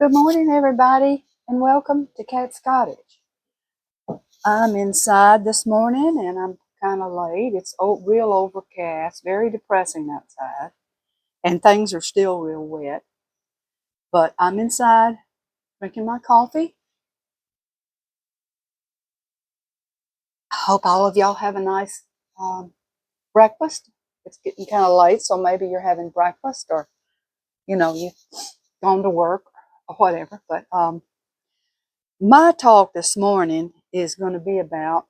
Good morning, everybody, and welcome to Cat's Cottage. I'm inside this morning, and I'm kind of late. It's real overcast, very depressing outside, and things are still real wet. But I'm inside drinking my coffee. I hope all of y'all have a nice breakfast. It's getting kind of late, so maybe you're having breakfast, or you've gone to work or whatever. But my talk this morning is going to be about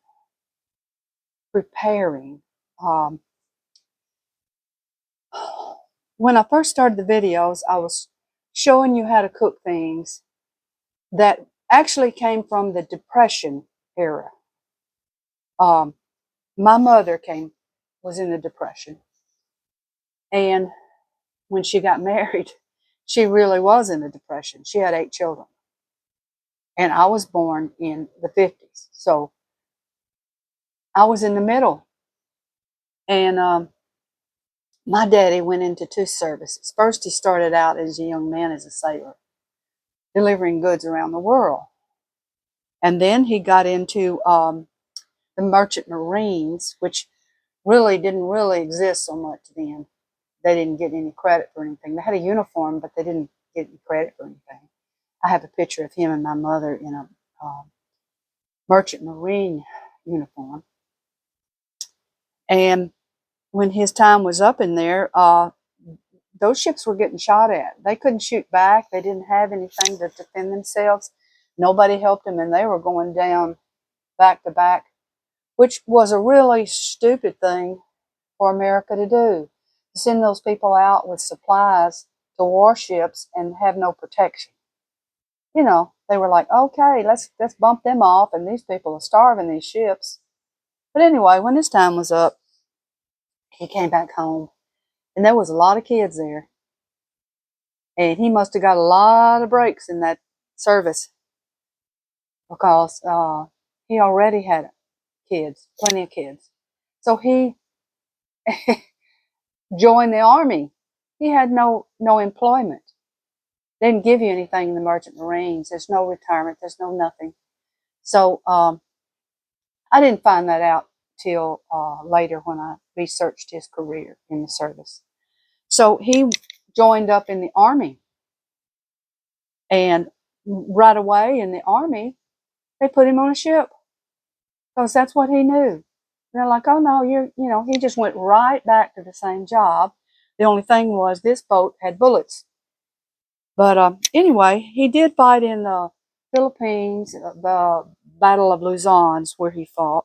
preparing. Um, when I first started the videos, I was showing you how to cook things that actually came from the Depression era. My mother was in the Depression, and when she got married, she really was in the Depression. She had 8 children, and I was born in the 50s, so I was in the middle. And my daddy went into 2 services. First, he started out as a young man as a sailor, delivering goods around the world. And then he got into the Merchant Marines, which didn't really exist so much then. They didn't get any credit for anything. They had a uniform, but they didn't get any credit for anything. I have a picture of him and my mother in a Merchant Marine uniform. And when his time was up in there, those ships were getting shot at. They couldn't shoot back. They didn't have anything to defend themselves. Nobody helped them, and they were going down back to back, which was a really stupid thing for America to do. To send those people out with supplies to warships and have no protection. They were like, okay, let's bump them off, and these people are starving these ships. But anyway, when his time was up, he came back home, and there was a lot of kids there. And he must have got a lot of breaks in that service because he already had kids, plenty of kids. So he joined the army. He had no employment. They didn't give you anything in the Merchant Marines. There's no retirement. There's no nothing. So I didn't find that out till later when I researched his career in the service. So he joined up in the army. And right away in the army, they put him on a ship because that's what he knew. And they're like, oh no, he just went right back to the same job. The only thing was this boat had bullets. But anyway, he did fight in the Philippines, the Battle of Luzon's where he fought.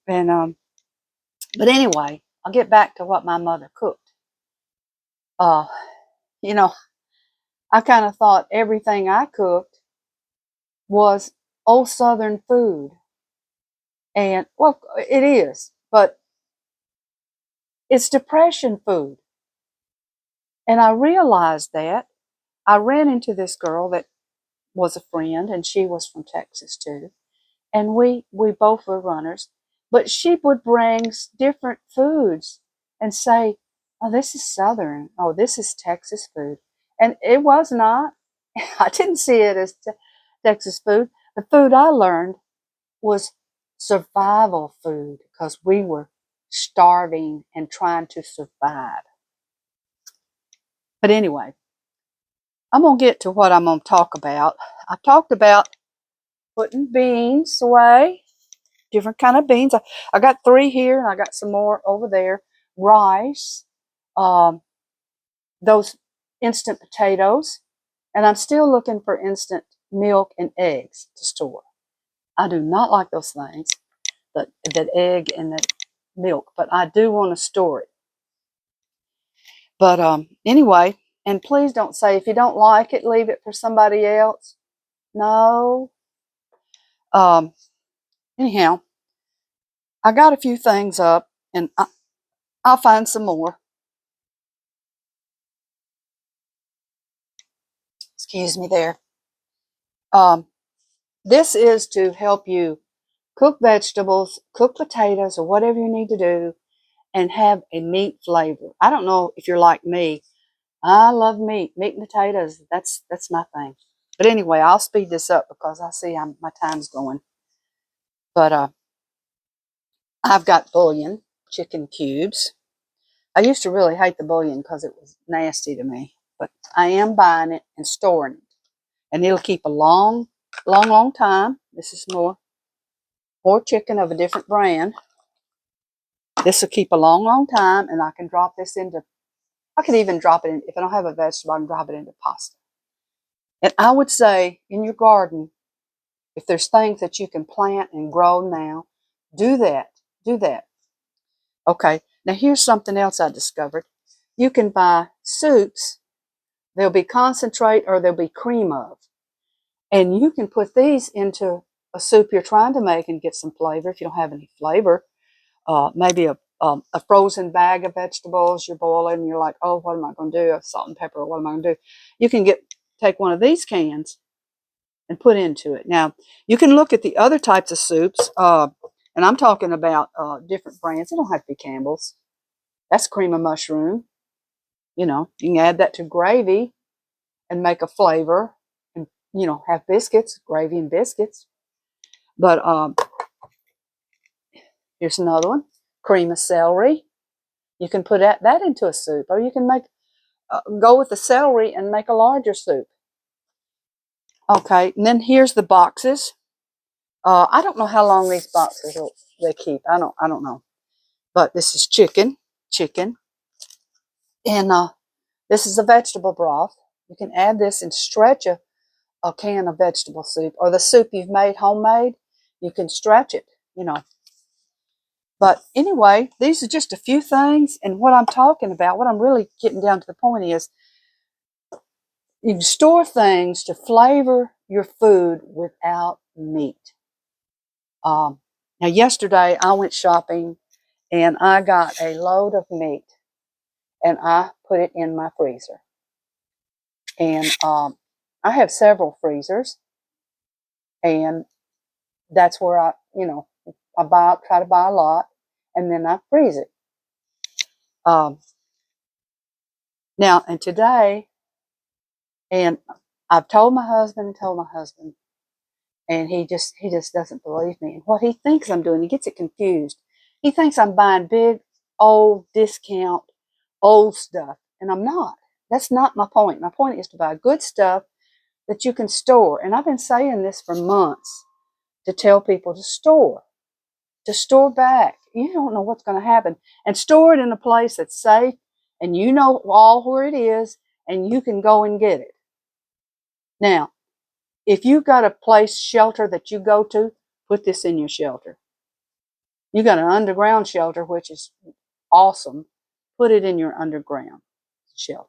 And but anyway, I'll get back to what my mother cooked. Uh, you know, I kind of thought everything I cooked was old Southern food. And, well, it is, but it's Depression food. And I realized that. I ran into this girl that was a friend, and she was from Texas too. And we both were runners. But she would bring different foods and say, oh, this is Southern. Oh, this is Texas food. And it was not. I didn't see it as Texas food. The food I learned was survival food because we were starving and trying to survive. But anyway, I'm going to get to what I'm going to talk about. I talked about putting beans away, different kind of beans. I got 3 here, and I got some more over there. Rice, those instant potatoes, and I'm still looking for instant milk and eggs to store. I do not like those things, that egg and the milk, but I do want to store it. But anyway, and please don't say if you don't like it, leave it for somebody else. No. Anyhow, I got a few things up, and I'll find some more. Excuse me there. This is to help you cook vegetables, cook potatoes, or whatever you need to do, and have a meat flavor. I don't know if you're like me. I love meat and potatoes. That's my thing. But anyway, I'll speed this up because I see my time's going. But I've got bouillon, chicken cubes. I used to really hate the bouillon because it was nasty to me. But I am buying it and storing it. And it'll keep a long, long, long time. This is more chicken of a different brand. This will keep a long, long time, and I can drop this into, I could even drop it in, if I don't have a vegetable, I can drop it into pasta. And I would say in your garden, if there's things that you can plant and grow now, do that. Do that. Okay, now here's something else I discovered. You can buy soups. There'll be concentrate or there'll be cream of. And you can put these into a soup you're trying to make and get some flavor if you don't have any flavor. Maybe a frozen bag of vegetables you're boiling and you're like, oh, what am I going to do? Salt and pepper, what am I going to do? You can take one of these cans and put into it. Now, you can look at the other types of soups, and I'm talking about different brands. It don't have to be Campbell's. That's cream of mushroom. You know, you can add that to gravy and make a flavor and, you know, have biscuits, gravy and biscuits. But here's another one, cream of celery. You can put that into a soup, or you can make go with the celery and make a larger soup. Okay, and then here's the boxes. I don't know how long these boxes they keep. I don't know. But this is chicken, and this is a vegetable broth. You can add this and stretch a can of vegetable soup, or the soup you've made homemade. You can stretch it, you know. But anyway, these are just a few things, and what I'm talking about, what I'm really getting down to the point is, you can store things to flavor your food without meat. Now, yesterday I went shopping and I got a load of meat and I put it in my freezer. And I have several freezers, and that's where I try to buy a lot, and then I freeze it. Now, and today, and I've told my husband, and he just doesn't believe me. And what he thinks I'm doing, he gets it confused. He thinks I'm buying big, old, discount, old stuff, and I'm not. That's not my point. My point is to buy good stuff that you can store. And I've been saying this for months, to tell people to store back. You don't know what's going to happen. And store it in a place that's safe, and you know all where it is, and you can go and get it. Now, if you've got a place, shelter that you go to, put this in your shelter. You got an underground shelter, which is awesome. Put it in your underground shelter.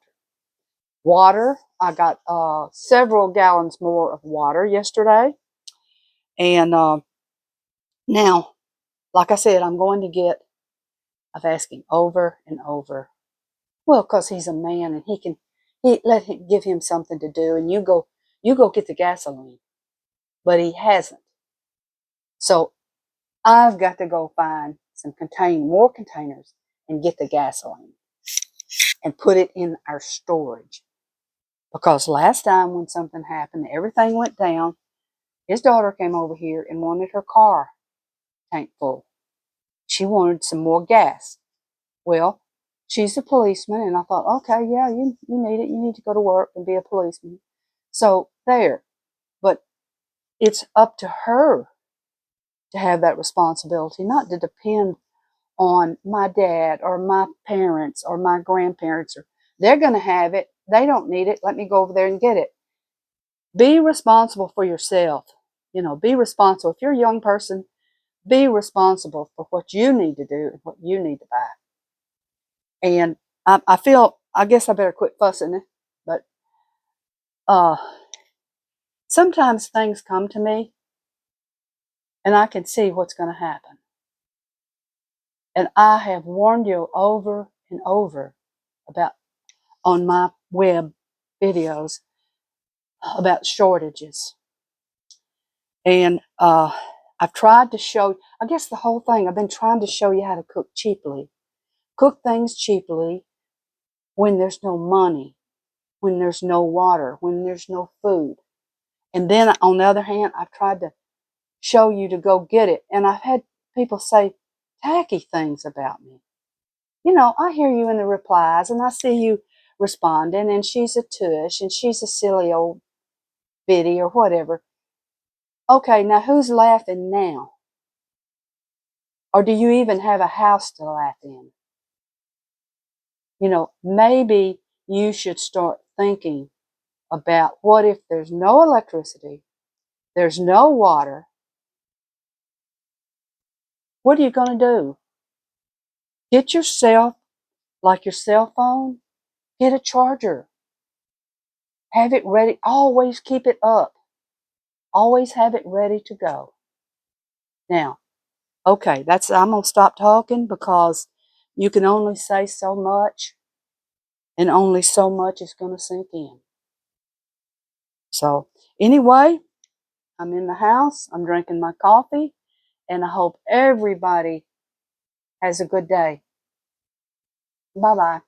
Water, I got several gallons more of water yesterday. And now, like I said, I'm asking over and over. Well, because he's a man and let him give him something to do, and you go get the gasoline. But he hasn't. So I've got to go find more containers and get the gasoline and put it in our storage. Because last time when something happened, everything went down, his daughter came over here and wanted her car tank full. She wanted some more gas. Well, she's a policeman, and I thought, okay, yeah, you need it. You need to go to work and be a policeman. So there. But it's up to her to have that responsibility, not to depend on my dad or my parents or my grandparents. They're going to have it. They don't need it. Let me go over there and get it. Be responsible for yourself. Be responsible. If you're a young person, be responsible for what you need to do and what you need to buy. And I feel, I guess I better quit fussing it, but sometimes things come to me and I can see what's going to happen. And I have warned you over and over on my web videos about shortages. And I've tried to show, I guess the whole thing, I've been trying to show you how to cook cheaply. Cook things cheaply when there's no money, when there's no water, when there's no food. And then on the other hand, I've tried to show you to go get it. And I've had people say tacky things about me. You know, I hear you in the replies and I see you responding, and she's a tush and she's a silly old biddy or whatever. Okay, now who's laughing now? Or do you even have a house to laugh in? You know, maybe you should start thinking about what if there's no electricity, there's no water. What are you going to do? Get yourself, like your cell phone, get a charger. Have it ready. Always keep it up. Always have it ready to go. Now, okay, I'm going to stop talking because you can only say so much and only so much is going to sink in. So, anyway, I'm in the house, I'm drinking my coffee, and I hope everybody has a good day. Bye bye.